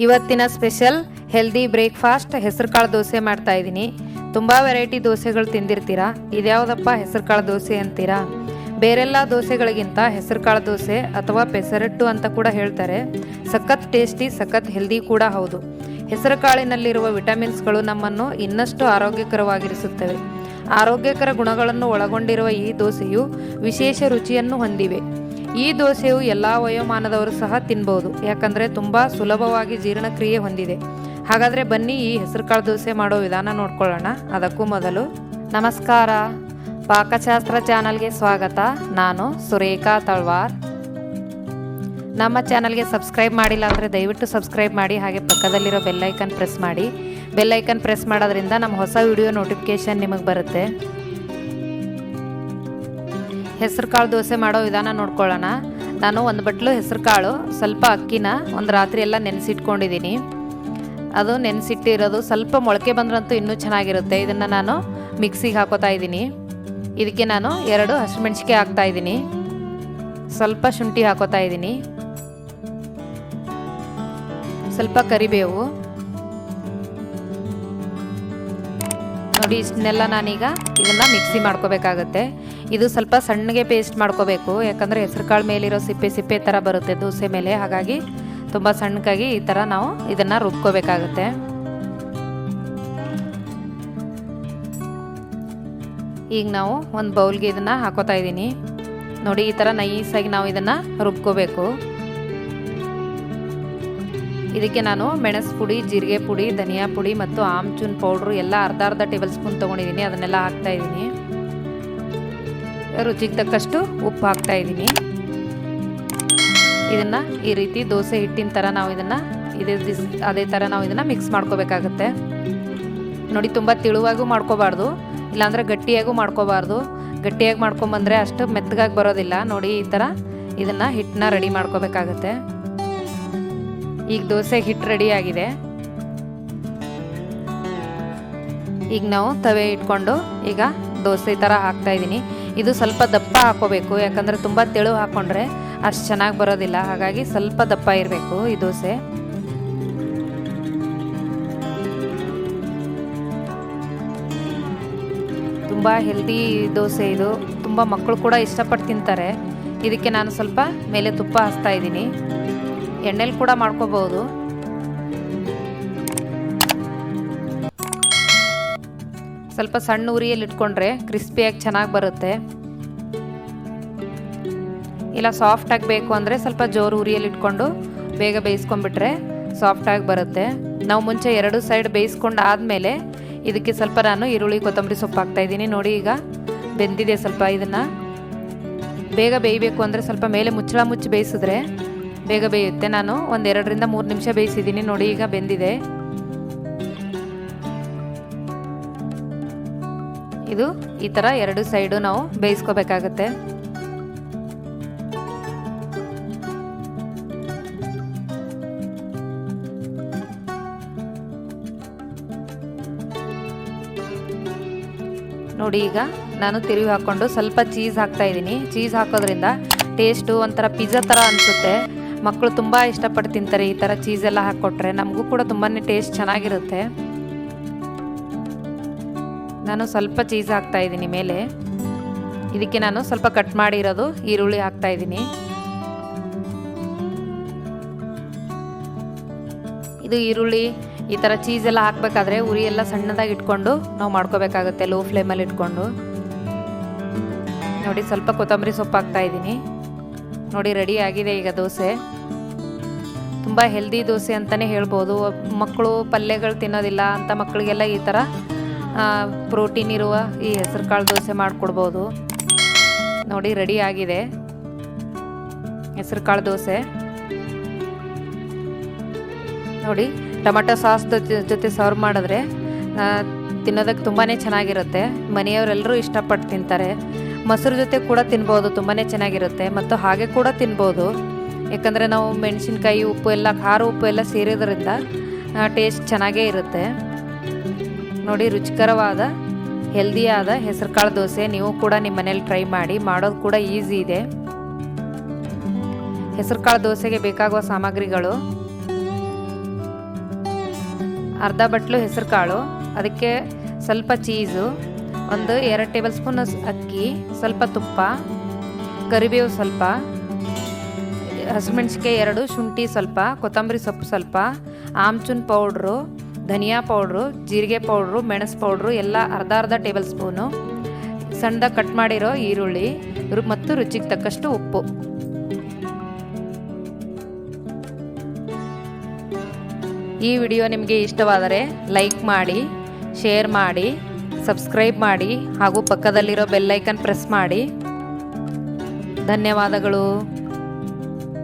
ಇವತ್ತಿನ special healthy breakfast ಹೆಸರುಕಾಳು ದೋಸೆ ಮಾಡ್ತಾ ಇದ್ದೀನಿ. ತುಂಬ ವೆರೈಟಿ ದೋಸೆಗಳು ತಿಂದಿರ್ತೀರಾ. ಇದ್ಯಾವುದಪ್ಪ ಹೆಸರುಕಾಳು ದೋಸೆ ಅಂತೀರಾ? ಬೇರೆಲ್ಲ ದೋಸೆಗಳಿಗಿಂತ ಹೆಸರುಕಾಳು ದೋಸೆ ಅಥವಾ ಪೆಸರಟ್ಟು ಅಂತ ಕೂಡ ಹೇಳ್ತಾರೆ. ಸಖತ್ ಟೇಸ್ಟಿ, ಸಖತ್ ಹೆಲ್ದಿ ಕೂಡ ಹೌದು. ಹೆಸರುಕಾಳಿನಲ್ಲಿರುವ ವಿಟಮಿನ್ಸ್ಗಳು ನಮ್ಮನ್ನು ಇನ್ನಷ್ಟು ಆರೋಗ್ಯಕರವಾಗಿರಿಸುತ್ತವೆ. ಆರೋಗ್ಯಕರ ಗುಣಗಳನ್ನು ಒಳಗೊಂಡಿರುವ ಈ ದೋಸೆಯು ವಿಶೇಷ ರುಚಿಯನ್ನು ಹೊಂದಿವೆ. ಈ ದೋಸೆಯು ಎಲ್ಲ ವಯೋಮಾನದವರು ಸಹ ತಿನ್ಬೋದು, ಯಾಕಂದರೆ ತುಂಬ ಸುಲಭವಾಗಿ ಜೀರ್ಣಕ್ರಿಯೆ ಹೊಂದಿದೆ. ಹಾಗಾದರೆ ಬನ್ನಿ ಈ ಹೆಸರುಕಾಳು ದೋಸೆ ಮಾಡೋ ವಿಧಾನ ನೋಡ್ಕೊಳ್ಳೋಣ. ಅದಕ್ಕೂ ಮೊದಲು ನಮಸ್ಕಾರ, ಪಾಕಶಾಸ್ತ್ರ ಚಾನಲ್ಗೆ ಸ್ವಾಗತ. ನಾನು ಸುರೇಖಾ ತಳ್ವಾರ್. ನಮ್ಮ ಚಾನಲ್ಗೆ ಸಬ್ಸ್ಕ್ರೈಬ್ ಮಾಡಿಲ್ಲ ಅಂದರೆ ದಯವಿಟ್ಟು ಸಬ್ಸ್ಕ್ರೈಬ್ ಮಾಡಿ, ಹಾಗೆ ಪಕ್ಕದಲ್ಲಿರೋ ಬೆಲ್ಲೈಕನ್ ಪ್ರೆಸ್ ಮಾಡಿ. ಬೆಲ್ಲೈಕನ್ ಪ್ರೆಸ್ ಮಾಡೋದ್ರಿಂದ ನಮ್ಮ ಹೊಸ ವಿಡಿಯೋ ನೋಟಿಫಿಕೇಷನ್ ನಿಮಗೆ ಬರುತ್ತೆ. ಹೆಸರುಕಾಳು ದೋಸೆ ಮಾಡೋ ವಿಧಾನ ನೋಡ್ಕೊಳ್ಳೋಣ. ನಾನು ಒಂದು ಬಟ್ಲು ಹೆಸರುಕಾಳು, ಸ್ವಲ್ಪ ಅಕ್ಕಿನ ಒಂದು ರಾತ್ರಿ ಎಲ್ಲ ನೆನೆಸಿಟ್ಕೊಂಡಿದ್ದೀನಿ. ಅದು ನೆನೆಸಿಟ್ಟಿರೋದು ಸ್ವಲ್ಪ ಮೊಳಕೆ ಬಂದ್ರಂತೂ ಇನ್ನೂ ಚೆನ್ನಾಗಿರುತ್ತೆ. ಇದನ್ನು ನಾನು ಮಿಕ್ಸಿಗೆ ಹಾಕೋತಾ ಇದ್ದೀನಿ. ಇದಕ್ಕೆ ನಾನು 2 ಹಸಿಮೆಣಸಿಕಾಯಿ ಹಾಕ್ತಾ ಇದ್ದೀನಿ, ಸ್ವಲ್ಪ ಶುಂಠಿ ಹಾಕೋತಾ ಇದ್ದೀನಿ, ಸ್ವಲ್ಪ ಕರಿಬೇವು. ನೋಡಿ, ಇಷ್ಟನ್ನೆಲ್ಲ ನಾನೀಗ ಇದನ್ನು ಮಿಕ್ಸಿ ಮಾಡ್ಕೋಬೇಕಾಗತ್ತೆ. ಇದು ಸ್ವಲ್ಪ ಸಣ್ಣಗೆ ಪೇಸ್ಟ್ ಮಾಡ್ಕೋಬೇಕು, ಯಾಕಂದರೆ ಹೆಸರುಕಾಳು ಮೇಲಿರೋ ಸಿಪ್ಪೆ ಥರ ಬರುತ್ತೆ ದೋಸೆ ಮೇಲೆ. ಹಾಗಾಗಿ ತುಂಬ ಸಣ್ಣಗಾಗಿ ಈ ಥರ ನಾವು ಇದನ್ನು ರುಬ್ಕೋಬೇಕಾಗತ್ತೆ. ಈಗ ನಾವು ಒಂದು ಬೌಲ್ಗೆ ಇದನ್ನು ಹಾಕೋತಾ ಇದ್ದೀನಿ. ನೋಡಿ, ಈ ಥರ ನೈಸಾಗಿ ನಾವು ಇದನ್ನು ರುಬ್ಕೋಬೇಕು. ಇದಕ್ಕೆ ನಾನು ಮೆಣಸು ಪುಡಿ, ಜೀರಿಗೆ ಪುಡಿ, ಧನಿಯಾ ಪುಡಿ ಮತ್ತು ಆಮ್ಚೂನ್ ಪೌಡ್ರು ಎಲ್ಲ ಅರ್ಧ ಟೇಬಲ್ ಸ್ಪೂನ್ ತೊಗೊಂಡಿದ್ದೀನಿ. ಅದನ್ನೆಲ್ಲ ಹಾಕ್ತಾ ಇದ್ದೀನಿ. ರುಚಿಗೆ ತಕ್ಕಷ್ಟು ಉಪ್ಪು ಹಾಕ್ತಾ ಇದ್ದೀನಿ. ಇದನ್ನು ಈ ರೀತಿ ದೋಸೆ ಹಿಟ್ಟಿನ ಥರ ನಾವು ಇದನ್ನು ಅದೇ ಥರ ನಾವು ಇದನ್ನು ಮಿಕ್ಸ್ ಮಾಡ್ಕೋಬೇಕಾಗತ್ತೆ. ನೋಡಿ, ತುಂಬ ತಿಳುವಾಗೂ ಮಾಡ್ಕೋಬಾರ್ದು, ಇಲ್ಲಾಂದರೆ ಗಟ್ಟಿಯಾಗೂ ಮಾಡ್ಕೋಬಾರ್ದು. ಗಟ್ಟಿಯಾಗಿ ಮಾಡ್ಕೊಂಬಂದರೆ ಅಷ್ಟು ಮೆತ್ತಗಾಗಿ ಬರೋದಿಲ್ಲ. ನೋಡಿ, ಈ ಥರ ಇದನ್ನು ಹಿಟ್ಟನ್ನ ರೆಡಿ ಮಾಡ್ಕೋಬೇಕಾಗತ್ತೆ. ಈಗ ದೋಸೆ ಹಿಟ್ಟು ರೆಡಿ ಆಗಿದೆ. ಈಗ ನಾವು ತವೆ ಇಟ್ಕೊಂಡು ಈಗ ದೋಸೆ ಥರ ಹಾಕ್ತಾ ಇದ್ದೀನಿ. ಇದು ಸ್ವಲ್ಪ ದಪ್ಪ ಹಾಕೋಬೇಕು, ಯಾಕಂದರೆ ತುಂಬ ತೆಳು ಹಾಕ್ಕೊಂಡ್ರೆ ಅಷ್ಟು ಚೆನ್ನಾಗಿ ಬರೋದಿಲ್ಲ. ಹಾಗಾಗಿ ಸ್ವಲ್ಪ ದಪ್ಪ ಇರಬೇಕು ಈ ದೋಸೆ. ತುಂಬ ಹೆಲ್ದಿ ದೋಸೆ ಇದು. ತುಂಬ ಮಕ್ಕಳು ಕೂಡ ಇಷ್ಟಪಟ್ಟು ತಿಂತಾರೆ. ಇದಕ್ಕೆ ನಾನು ಸ್ವಲ್ಪ ಮೇಲೆ ತುಪ್ಪ ಹಚ್ತಾ ಇದ್ದೀನಿ. ಎಣ್ಣೆಲಿ ಕೂಡ ಮಾಡ್ಕೋಬಹುದು. ಸ್ವಲ್ಪ ಸಣ್ಣ ಉರಿಯಲ್ಲಿ ಇಟ್ಕೊಂಡ್ರೆ ಕ್ರಿಸ್ಪಿಯಾಗಿ ಚೆನ್ನಾಗಿ ಬರುತ್ತೆ. ಇಲ್ಲ ಸಾಫ್ಟಾಗಿ ಬೇಕು ಅಂದರೆ ಸ್ವಲ್ಪ ಜೋರು ಉರಿಯಲ್ಲಿ ಇಟ್ಕೊಂಡು ಬೇಗ ಬೇಯಿಸ್ಕೊಂಡ್ಬಿಟ್ರೆ ಸಾಫ್ಟಾಗಿ ಬರುತ್ತೆ. ನಾವು ಮುಂಚೆ 2 ಸೈಡ್ ಬೇಯಿಸ್ಕೊಂಡು ಆದಮೇಲೆ ಇದಕ್ಕೆ ಸ್ವಲ್ಪ ನಾನು ಈರುಳ್ಳಿ, ಕೊತ್ತಂಬರಿ ಸೊಪ್ಪು ಹಾಕ್ತಾಯಿದ್ದೀನಿ. ನೋಡಿ, ಈಗ ಬೆಂದಿದೆ ಸ್ವಲ್ಪ. ಇದನ್ನು ಬೇಗ ಬೇಯಬೇಕು ಅಂದರೆ ಸ್ವಲ್ಪ ಮೇಲೆ ಮುಚ್ಚಳ ಮುಚ್ಚಿ ಬೇಯಿಸಿದ್ರೆ ಬೇಗ ಬೇಯುತ್ತೆ. ನಾನು ಒಂದು 2 ರಿಂದ 3 ನಿಮಿಷ ಬೇಯಿಸಿದ್ದೀನಿ. ನೋಡಿ, ಈಗ ಬೆಂದಿದೆ. ಇದು ಈ ಥರ 2 ಸೈಡು ನಾವು ಬೇಯಿಸ್ಕೋಬೇಕಾಗತ್ತೆ. ನೋಡಿ, ಈಗ ನಾನು ತಿರುವಿ ಹಾಕ್ಕೊಂಡು ಸ್ವಲ್ಪ ಚೀಸ್ ಹಾಕ್ತಾ ಇದ್ದೀನಿ. ಚೀಸ್ ಹಾಕೋದ್ರಿಂದ ಟೇಸ್ಟು ಒಂಥರ ಪಿಜ್ಜಾ ಥರ ಅನಿಸುತ್ತೆ. ಮಕ್ಕಳು ತುಂಬ ಇಷ್ಟಪಟ್ಟು ತಿಂತಾರೆ ಈ ಥರ ಚೀಸೆಲ್ಲ ಹಾಕ್ಕೊಟ್ರೆ. ನಮಗೂ ಕೂಡ ತುಂಬಾ ಟೇಸ್ಟ್ ಚೆನ್ನಾಗಿರುತ್ತೆ. ನಾನು ಸ್ವಲ್ಪ ಚೀಸ್ ಹಾಕ್ತಾ ಇದ್ದೀನಿ ಮೇಲೆ. ಇದಕ್ಕೆ ನಾನು ಸ್ವಲ್ಪ ಕಟ್ ಮಾಡಿರೋದು ಈರುಳ್ಳಿ ಹಾಕ್ತಾ ಇದ್ದೀನಿ. ಇದು ಈರುಳ್ಳಿ ಈ ಥರ ಚೀಸೆಲ್ಲ ಹಾಕಬೇಕಾದ್ರೆ ಉರಿ ಎಲ್ಲ ಸಣ್ಣದಾಗಿ ಇಟ್ಕೊಂಡು ನಾವು ಮಾಡ್ಕೋಬೇಕಾಗುತ್ತೆ, ಲೋ ಫ್ಲೇಮಲ್ಲಿ ಇಟ್ಕೊಂಡು. ನೋಡಿ, ಸ್ವಲ್ಪ ಕೊತ್ತಂಬರಿ ಸೊಪ್ಪು ಹಾಕ್ತಾ ಇದ್ದೀನಿ. ನೋಡಿ, ರೆಡಿ ಆಗಿದೆ ಈಗ ದೋಸೆ. ತುಂಬ ಹೆಲ್ದಿ ದೋಸೆ ಅಂತಲೇ ಹೇಳ್ಬೋದು. ಮಕ್ಕಳು ಪಲ್ಯಗಳು ತಿನ್ನೋದಿಲ್ಲ ಅಂತ ಮಕ್ಕಳಿಗೆಲ್ಲ ಈ ಥರ ಪ್ರೋಟೀನ್ ಇರುವ ಈ ಹೆಸರುಕಾಳು ದೋಸೆ ಮಾಡಿಕೊಡ್ಬೋದು. ನೋಡಿ, ರೆಡಿ ಆಗಿದೆ ಹೆಸರುಕಾಳು ದೋಸೆ. ನೋಡಿ, ಟೊಮೆಟೊ ಸಾಸ್ ಜೊತೆ ಸರ್ವ್ ಮಾಡಿದ್ರೆ ತಿನ್ನೋದಕ್ಕೆ ತುಂಬಾ ಚೆನ್ನಾಗಿರುತ್ತೆ. ಮನೆಯವರೆಲ್ಲರೂ ಇಷ್ಟಪಟ್ಟು ತಿಂತಾರೆ. ಮೊಸರು ಜೊತೆ ಕೂಡ ತಿನ್ಬೋದು, ತುಂಬಾ ಚೆನ್ನಾಗಿರುತ್ತೆ. ಮತ್ತು ಹಾಗೆ ಕೂಡ ತಿನ್ಬೋದು, ಯಾಕಂದರೆ ನಾವು ಮೆಣಸಿನ್ಕಾಯಿ, ಉಪ್ಪು ಎಲ್ಲ, ಖಾರ ಉಪ್ಪು ಎಲ್ಲ ಸೇರೋದ್ರಿಂದ ಟೇಸ್ಟ್ ಚೆನ್ನಾಗೇ ಇರುತ್ತೆ. ನೋಡಿ, ರುಚಿಕರವಾದ ಹೆಲ್ದಿಯಾದ ಹೆಸರುಕಾಳು ದೋಸೆ ನೀವು ಕೂಡ ನಿಮ್ಮ ಮನೇಲಿ ಟ್ರೈ ಮಾಡಿ. ಮಾಡೋದು ಕೂಡ ಈಸಿ ಇದೆ. ಹೆಸರುಕಾಳು ದೋಸೆಗೆ ಬೇಕಾಗುವ ಸಾಮಗ್ರಿಗಳು ಅರ್ಧ ಬಟ್ಲು ಹೆಸರು ಕಾಳು, ಅದಕ್ಕೆ ಸ್ವಲ್ಪ ಚೀಸು, ಒಂದು 2 ಟೇಬಲ್ ಸ್ಪೂನ್ ಅಕ್ಕಿ, ಸ್ವಲ್ಪ ತುಪ್ಪ, ಕರಿಬೇವು ಸ್ವಲ್ಪ, ಹಸಿಮೆಣ್ಸಿಕಾಯಿ 2, ಶುಂಠಿ ಸ್ವಲ್ಪ, ಕೊತ್ತಂಬರಿ ಸೊಪ್ಪು ಸ್ವಲ್ಪ, ಆಮ್ಚೂನ್ ಪೌಡ್ರು, ಧನಿಯಾ ಪೌಡ್ರು, ಜೀರಿಗೆ ಪೌಡ್ರು, ಮೆಣಸು ಪೌಡ್ರು ಎಲ್ಲ ಅರ್ಧ ಟೇಬಲ್ ಸ್ಪೂನು, ಸಣ್ಣದಾಗಿ ಕಟ್ ಮಾಡಿರೋ ಈರುಳ್ಳಿ ಮತ್ತು ರುಚಿಗೆ ತಕ್ಕಷ್ಟು ಉಪ್ಪು. ಈ ವಿಡಿಯೋ ನಿಮಗೆ ಇಷ್ಟವಾದರೆ ಲೈಕ್ ಮಾಡಿ, ಶೇರ್ ಮಾಡಿ, ಸಬ್ಸ್ಕ್ರೈಬ್ ಮಾಡಿ ಹಾಗೂ ಪಕ್ಕದಲ್ಲಿರೋ ಬೆಲ್ ಐಕನ್ ಪ್ರೆಸ್ ಮಾಡಿ. ಧನ್ಯವಾದಗಳು.